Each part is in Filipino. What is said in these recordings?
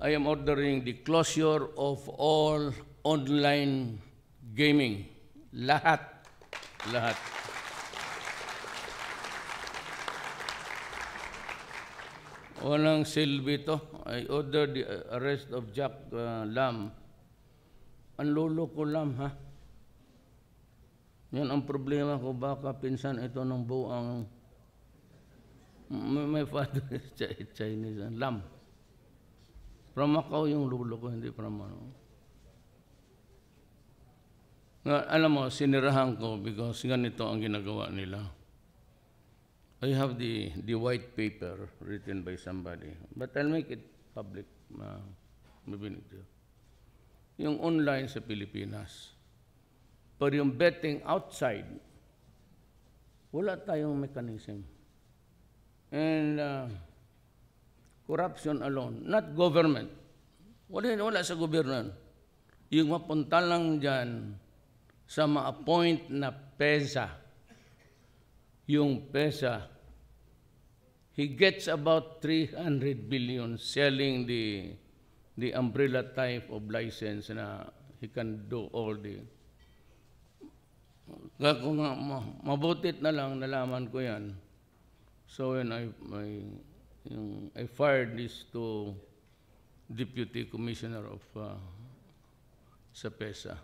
I am ordering the closure of all online gaming. Lahat. Lahat. Walang silbi to. I ordered the arrest of Jack Lam. Ang lolo ko Lam, ha? Yan ang problema ko. Baka pinsan ito ng buang. My father is Chinese. Lam. From Macau yung lolo ko, hindi from ano. Alam mo, sinirahan ko because ganito ang ginagawa nila. I have the white paper written by somebody, but I'll make it public. Maybe nito. Yung online sa Pilipinas. Pero yung betting outside, wala tayong mechanism. And corruption alone, not government. Wala sa gobyerno. Yung mapunta lang dyan sa ma-appoint na PESA, yung PESA, he gets about 300 billion selling the umbrella type of license na he can do all the... Kung mabutit na lang, nalaman ko yan. So when I fired these two deputy commissioner of sa PESA.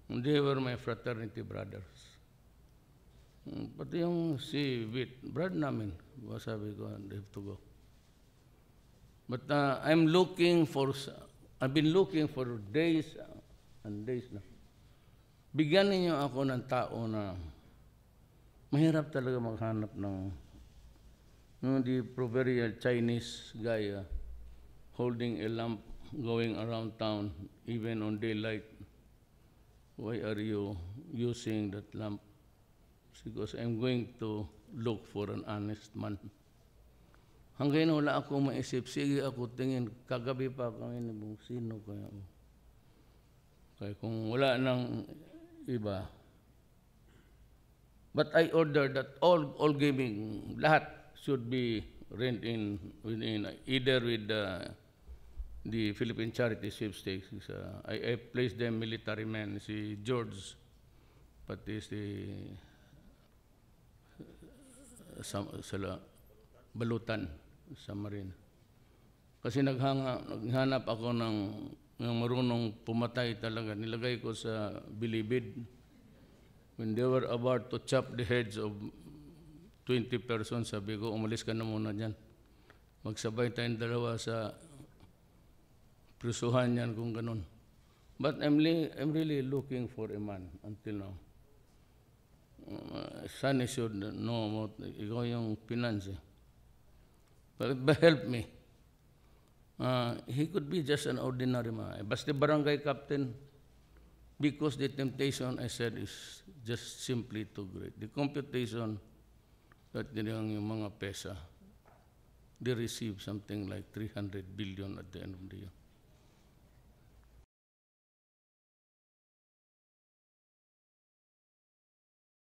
They were my fraternity brothers. Pati yung si Vit, brad namin, sabi ko, they have to go. But I've been looking for days and days na. Bigyan ninyo ako ng tao na mahirap talaga maghanap ng the proverbial Chinese guy holding a lamp going around town even on daylight. Why are you using that lamp? Because I'm going to look for an honest man. Hanggang wala ako maisip, sige ako tingin, kagabi pa ako ngayon, sino kaya ako? Kaya kung wala nang iba. But I ordered that all gaming, lahat should be rent in either with the Philippine Charity Sweepstakes. I placed them military men, si George, pati si Balutan sa Marine. Kasi naghanap ako ng marunong pumatay talaga. Nilagay ko sa bilibid. When they were about to chop the heads of 20 persons, sabi ko, umalis ka na muna dyan. Magsabay tayong dalawa sa prisuhan yan kung ganun. But I'm really looking for a man until now. Sunny should know about ikaw yung finance. But help me. He could be just an ordinary man. Basta barangay captain, because the temptation, I said, is just simply too great. The computation that yung mga PESA, they receive something like 300 billion at the end of the year.